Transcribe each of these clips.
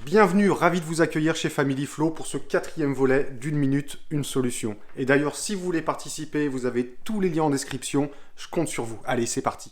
Bienvenue, ravi de vous accueillir chez Family Flow pour ce 4e volet d'une minute, une solution. Et d'ailleurs, si vous voulez participer, vous avez tous les liens en description, je compte sur vous. Allez, c'est parti.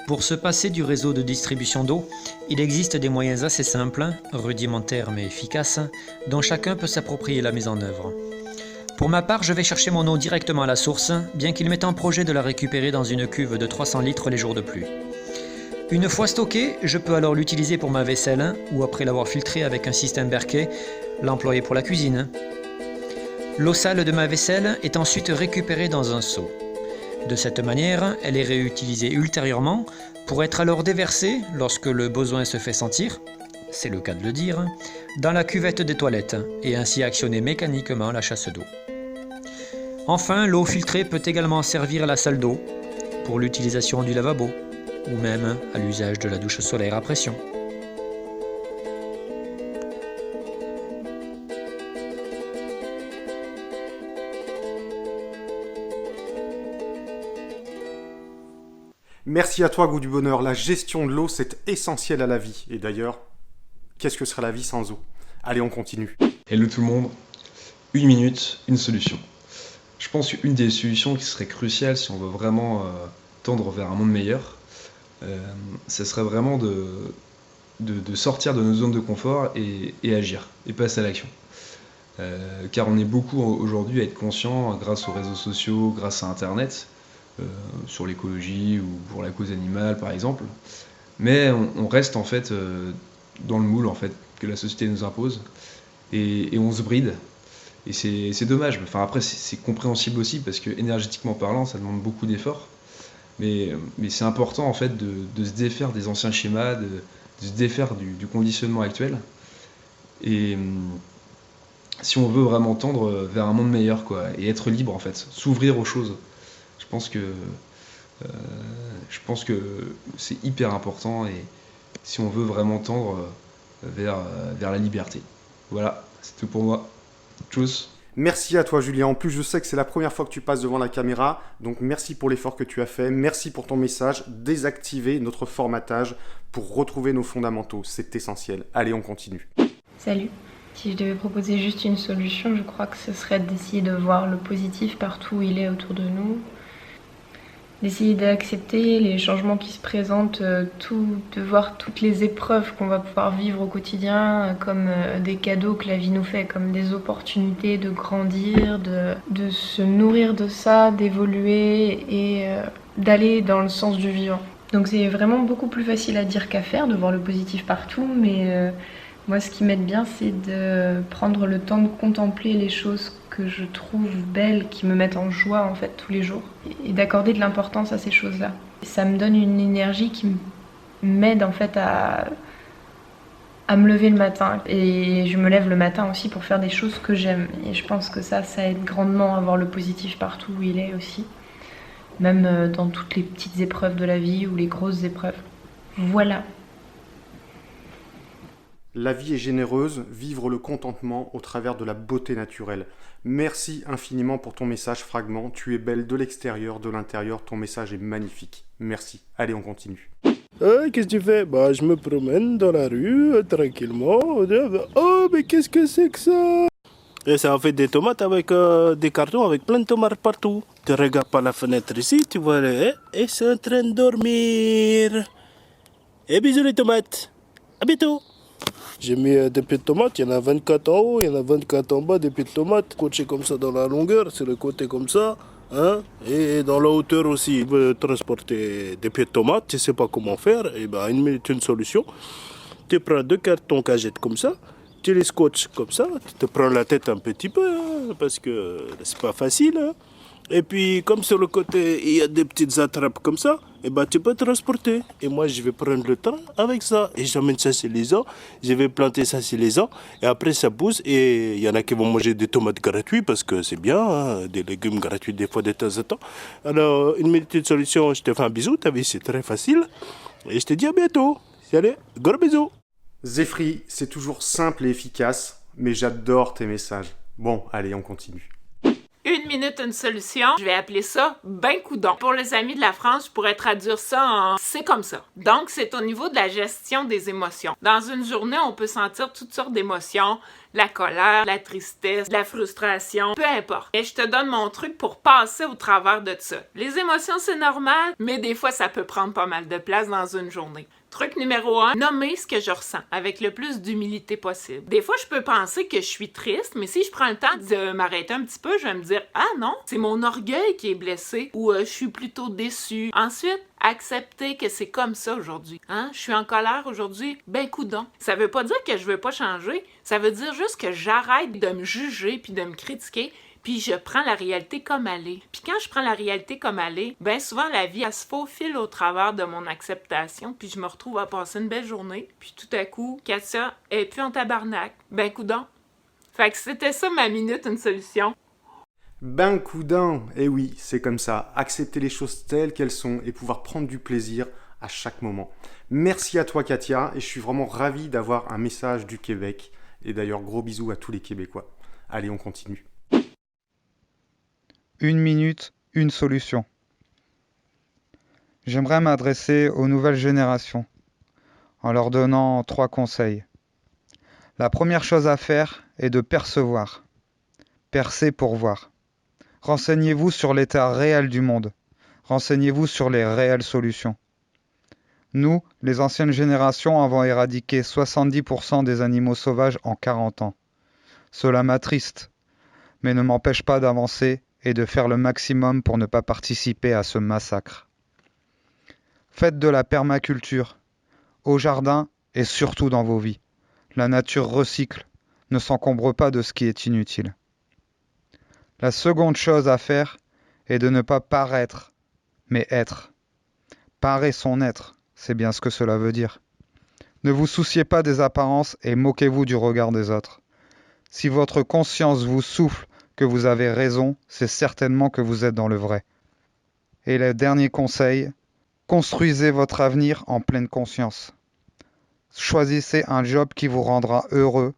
Pour se passer du réseau de distribution d'eau, il existe des moyens assez simples, rudimentaires mais efficaces, dont chacun peut s'approprier la mise en œuvre. Pour ma part, je vais chercher mon eau directement à la source, bien qu'il m'ait en projet de la récupérer dans une cuve de 300 litres les jours de pluie. Une fois stocké, je peux alors l'utiliser pour ma vaisselle ou après l'avoir filtré avec un système Berkey, l'employer pour la cuisine. L'eau sale de ma vaisselle est ensuite récupérée dans un seau. De cette manière, elle est réutilisée ultérieurement pour être alors déversée, lorsque le besoin se fait sentir, c'est le cas de le dire, dans la cuvette des toilettes et ainsi actionner mécaniquement la chasse d'eau. Enfin, l'eau filtrée peut également servir à la salle d'eau, pour l'utilisation du lavabo, ou même à l'usage de la douche solaire à pression. Merci à toi, Goût du Bonheur. La gestion de l'eau, c'est essentiel à la vie. Et d'ailleurs, qu'est-ce que serait la vie sans eau? Allez, on continue. Hello tout le monde, une minute, une solution. Je pense qu'une des solutions qui serait cruciale si on veut vraiment tendre vers un monde meilleur, ce serait vraiment de sortir de nos zones de confort et agir, et passer à l'action. Car on est beaucoup aujourd'hui à être conscient, grâce aux réseaux sociaux, grâce à Internet, sur l'écologie ou pour la cause animale par exemple, mais on reste en fait dans le moule en fait, que la société nous impose, et on se bride. Et c'est dommage. Enfin, après, c'est compréhensible aussi, parce que énergétiquement parlant, ça demande beaucoup d'efforts. Mais c'est important en fait de se défaire des anciens schémas, de se défaire du conditionnement actuel. Et si on veut vraiment tendre vers un monde meilleur, quoi, et être libre en fait, s'ouvrir aux choses, je pense que c'est hyper important, et si on veut vraiment tendre vers la liberté. Voilà, c'est tout pour moi. Tchuss. Merci à toi, Julien. En plus, je sais que c'est la première fois que tu passes devant la caméra, donc merci pour l'effort que tu as fait. Merci pour ton message. Désactiver notre formatage pour retrouver nos fondamentaux, c'est essentiel. Allez, on continue. Salut. Si je devais proposer juste une solution, je crois que ce serait d'essayer de voir le positif partout où il est autour de nous. D'essayer d'accepter les changements qui se présentent, de voir toutes les épreuves qu'on va pouvoir vivre au quotidien comme des cadeaux que la vie nous fait, comme des opportunités de grandir, de se nourrir de ça, d'évoluer et d'aller dans le sens du vivant. Donc c'est vraiment beaucoup plus facile à dire qu'à faire, de voir le positif partout, mais moi ce qui m'aide bien c'est de prendre le temps de contempler les choses que je trouve belles, qui me mettent en joie en fait tous les jours, et d'accorder de l'importance à ces choses-là. Ça me donne une énergie qui m'aide en fait à me lever le matin, et je me lève le matin aussi pour faire des choses que j'aime, et je pense que ça aide grandement à voir le positif partout où il est aussi, même dans toutes les petites épreuves de la vie ou les grosses épreuves. Voilà. La vie est généreuse, vivre le contentement au travers de la beauté naturelle. Merci infiniment pour ton message fragment. Tu es belle de l'extérieur, de l'intérieur. Ton message est magnifique. Merci. Allez, on continue. Qu'est-ce que tu fais? Bah, je me promène dans la rue, tranquillement. Oh, mais qu'est-ce que c'est que ça? Et ça a fait des tomates avec des cartons avec plein de tomates partout. Tu regardes par la fenêtre ici, tu vois, et c'est en train de dormir. Et bisous les tomates. À bientôt. J'ai mis des pieds de tomates, il y en a 24 en haut, il y en a 24 en bas, des pieds de tomates, coachés comme ça dans la longueur, sur le côté comme ça, hein, et dans la hauteur aussi. Tu veux transporter des pieds de tomates, tu ne sais pas comment faire, et ben une solution. Tu prends 2 cartons cagettes comme ça, tu les scotches comme ça, tu te prends la tête un petit peu, hein, parce que c'est pas facile, hein. Et puis, comme sur le côté, il y a des petites attrapes comme ça, et ben tu peux transporter. Et moi, je vais prendre le train avec ça. Et j'emmène ça chez les gens, je vais planter ça chez les gens, et après ça pousse. Et il y en a qui vont manger des tomates gratuites, parce que c'est bien, hein, des légumes gratuits des fois de temps en temps. Alors, une petite solution, je te fais un bisou, t'as vu, c'est très facile. Et je te dis à bientôt. Allez, gros bisous. Zéphri, c'est toujours simple et efficace, mais j'adore tes messages. Bon, allez, on continue. Une minute, une solution. Je vais appeler ça ben coudon. Pour les amis de la France, je pourrais traduire ça en c'est comme ça. Donc, c'est au niveau de la gestion des émotions. Dans une journée, on peut sentir toutes sortes d'émotions. La colère, la tristesse, la frustration, peu importe. Et je te donne mon truc pour passer au travers de ça. Les émotions, c'est normal, mais des fois, ça peut prendre pas mal de place dans une journée. Truc numéro 1, nommer ce que je ressens avec le plus d'humilité possible. Des fois, je peux penser que je suis triste, mais si je prends le temps de m'arrêter un petit peu, je vais me dire « Ah non, c'est mon orgueil qui est blessé » ou je suis plutôt déçu. Ensuite, accepter que c'est comme ça aujourd'hui. Hein? Je suis en colère aujourd'hui, ben coudonc. Ça veut pas dire que je veux pas changer, ça veut dire juste que j'arrête de me juger puis de me critiquer, puis je prends la réalité comme elle est. Puis quand je prends la réalité comme elle est, ben souvent la vie, elle se faufile au travers de mon acceptation, puis je me retrouve à passer une belle journée, puis tout à coup, Katia est plus en tabarnak. Ben coudonc. Fait que c'était ça ma minute, une solution. Ben coudin, eh oui, c'est comme ça, accepter les choses telles qu'elles sont et pouvoir prendre du plaisir à chaque moment. Merci à toi Katia, et je suis vraiment ravi d'avoir un message du Québec, et d'ailleurs gros bisous à tous les Québécois. Allez, on continue. Une minute, une solution. J'aimerais m'adresser aux nouvelles générations en leur donnant 3 conseils. La première chose à faire est de percevoir. Percer pour voir. Renseignez-vous sur l'état réel du monde. Renseignez-vous sur les réelles solutions. Nous, les anciennes générations, avons éradiqué 70% des animaux sauvages en 40 ans. Cela m'attriste, mais ne m'empêche pas d'avancer et de faire le maximum pour ne pas participer à ce massacre. Faites de la permaculture, au jardin et surtout dans vos vies. La nature recycle, ne s'encombre pas de ce qui est inutile. La seconde chose à faire est de ne pas paraître, mais être. Parer son être, c'est bien ce que cela veut dire. Ne vous souciez pas des apparences et moquez-vous du regard des autres. Si votre conscience vous souffle que vous avez raison, c'est certainement que vous êtes dans le vrai. Et le dernier conseil, construisez votre avenir en pleine conscience. Choisissez un job qui vous rendra heureux,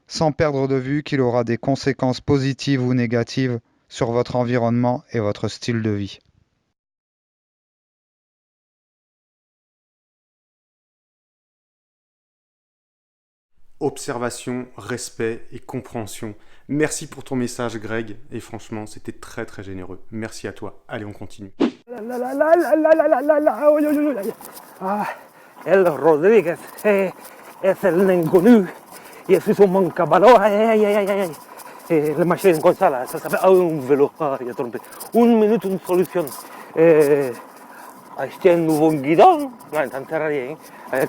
sans perdre de vue qu'il aura des conséquences positives ou négatives sur votre environnement et votre style de vie. Observation, respect et compréhension. Merci pour ton message Greg, et franchement c'était très très généreux. Merci à toi. Allez, on continue. El Rodríguez es el inconnu. Je suis sur mon caballo. La machine comme ça, là, ça s'appelle un vélo. Il a trompé. Une minute, une solution. Acheter un nouveau guidon. Non, ça ne sert à rien.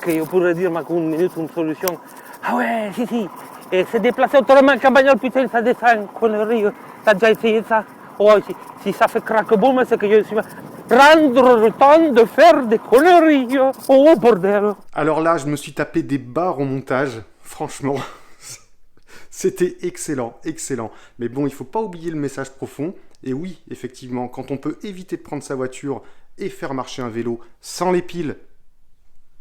Que je pourrais dire, mais qu'une minute, une solution. Ah ouais, si. Et se déplacer autrement qu'en bagnole, putain, ça descend. Connerie. T'as déjà essayé ça? Oh, si ça fait craque-boum, c'est que je suis... Prendre le temps de faire des conneries. Oh, bordel. Alors là, je me suis tapé des barres au montage. Franchement, c'était excellent, excellent. Mais bon, il faut pas oublier le message profond. Et oui, effectivement, quand on peut éviter de prendre sa voiture et faire marcher un vélo sans les piles,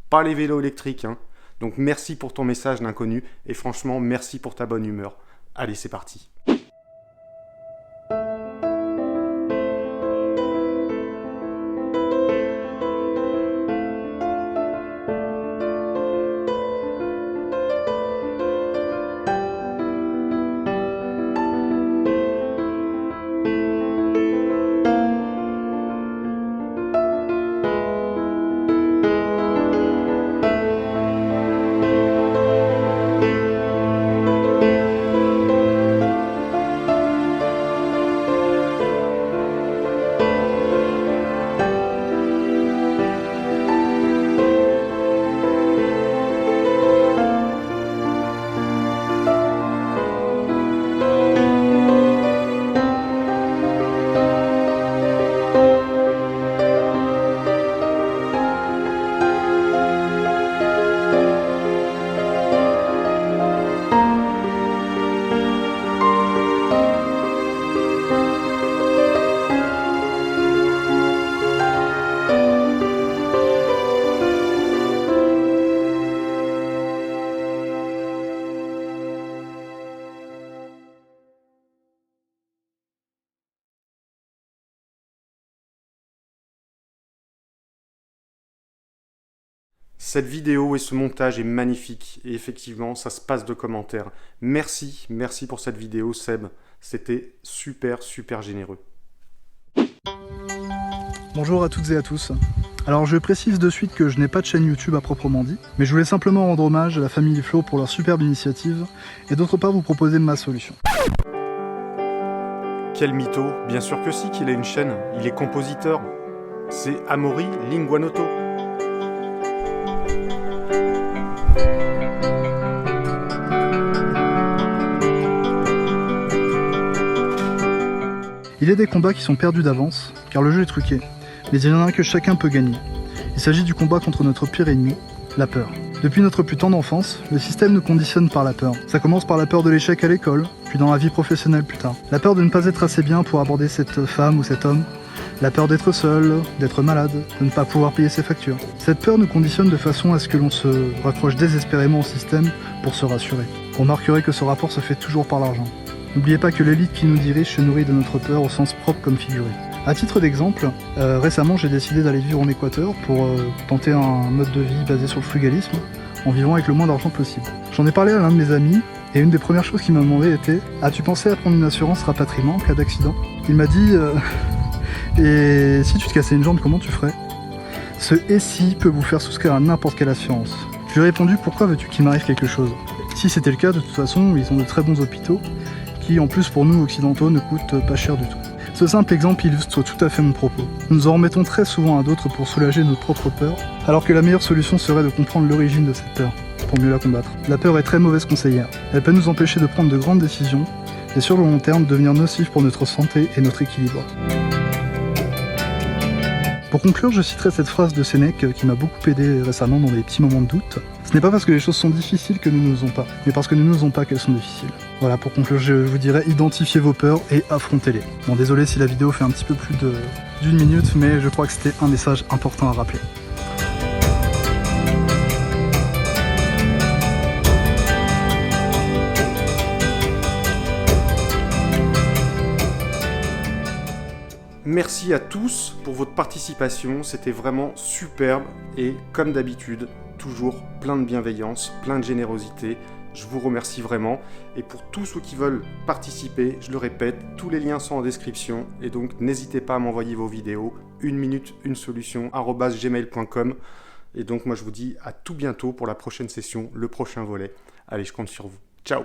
pas les vélos électriques, hein. Donc merci pour ton message d'inconnu, et franchement, merci pour ta bonne humeur. Allez, c'est parti. Cette vidéo et ce montage est magnifique et effectivement ça se passe de commentaires. Merci pour cette vidéo Seb, c'était super généreux. Bonjour à toutes et à tous. Alors je précise de suite que je n'ai pas de chaîne YouTube à proprement dit, mais je voulais simplement rendre hommage à la famille Flo pour leur superbe initiative et d'autre part vous proposer ma solution. Quel mytho, bien sûr que si qu'il a une chaîne, il est compositeur. C'est Amaury Linguanotto. Il y a des combats qui sont perdus d'avance, car le jeu est truqué, mais il y en a un que chacun peut gagner. Il s'agit du combat contre notre pire ennemi, la peur. Depuis notre plus tendre enfance, le système nous conditionne par la peur. Ça commence par la peur de l'échec à l'école, puis dans la vie professionnelle plus tard. La peur de ne pas être assez bien pour aborder cette femme ou cet homme, la peur d'être seul, d'être malade, de ne pas pouvoir payer ses factures. Cette peur nous conditionne de façon à ce que l'on se raccroche désespérément au système pour se rassurer. Vous remarquerez que ce rapport se fait toujours par l'argent. N'oubliez pas que l'élite qui nous dirige se nourrit de notre peur au sens propre comme figuré. A titre d'exemple, récemment j'ai décidé d'aller vivre en Équateur pour tenter un mode de vie basé sur le frugalisme, en vivant avec le moins d'argent possible. J'en ai parlé à l'un de mes amis, et une des premières choses qu'il m'a demandé était « As-tu pensé à prendre une assurance rapatriement en cas d'accident ?» Il m'a dit « Et si tu te cassais une jambe, comment tu ferais ?» Ce « et si » peut vous faire souscrire à n'importe quelle assurance. Je lui ai répondu « Pourquoi veux-tu qu'il m'arrive quelque chose ?» Si c'était le cas, de toute façon, ils ont de très bons hôpitaux, qui en plus pour nous occidentaux ne coûtent pas cher du tout. Ce simple exemple illustre tout à fait mon propos. Nous nous en remettons très souvent à d'autres pour soulager notre propre peur, alors que la meilleure solution serait de comprendre l'origine de cette peur, pour mieux la combattre. La peur est très mauvaise conseillère. Elle peut nous empêcher de prendre de grandes décisions, et sur le long terme devenir nocive pour notre santé et notre équilibre. Pour conclure, je citerai cette phrase de Sénèque qui m'a beaucoup aidé récemment dans des petits moments de doute. Ce n'est pas parce que les choses sont difficiles que nous n'osons pas, mais parce que nous n'osons pas qu'elles sont difficiles. Voilà, pour conclure, je vous dirais identifiez vos peurs et affrontez-les. Bon, désolé si la vidéo fait un petit peu plus d'une minute, mais je crois que c'était un message important à rappeler. Merci à tous pour votre participation, c'était vraiment superbe et comme d'habitude, toujours plein de bienveillance, plein de générosité. Je vous remercie vraiment et pour tous ceux qui veulent participer, je le répète, tous les liens sont en description et donc n'hésitez pas à m'envoyer vos vidéos, 1 minute, une solution, @gmail.com et donc moi je vous dis à tout bientôt pour la prochaine session, le prochain volet. Allez, je compte sur vous. Ciao!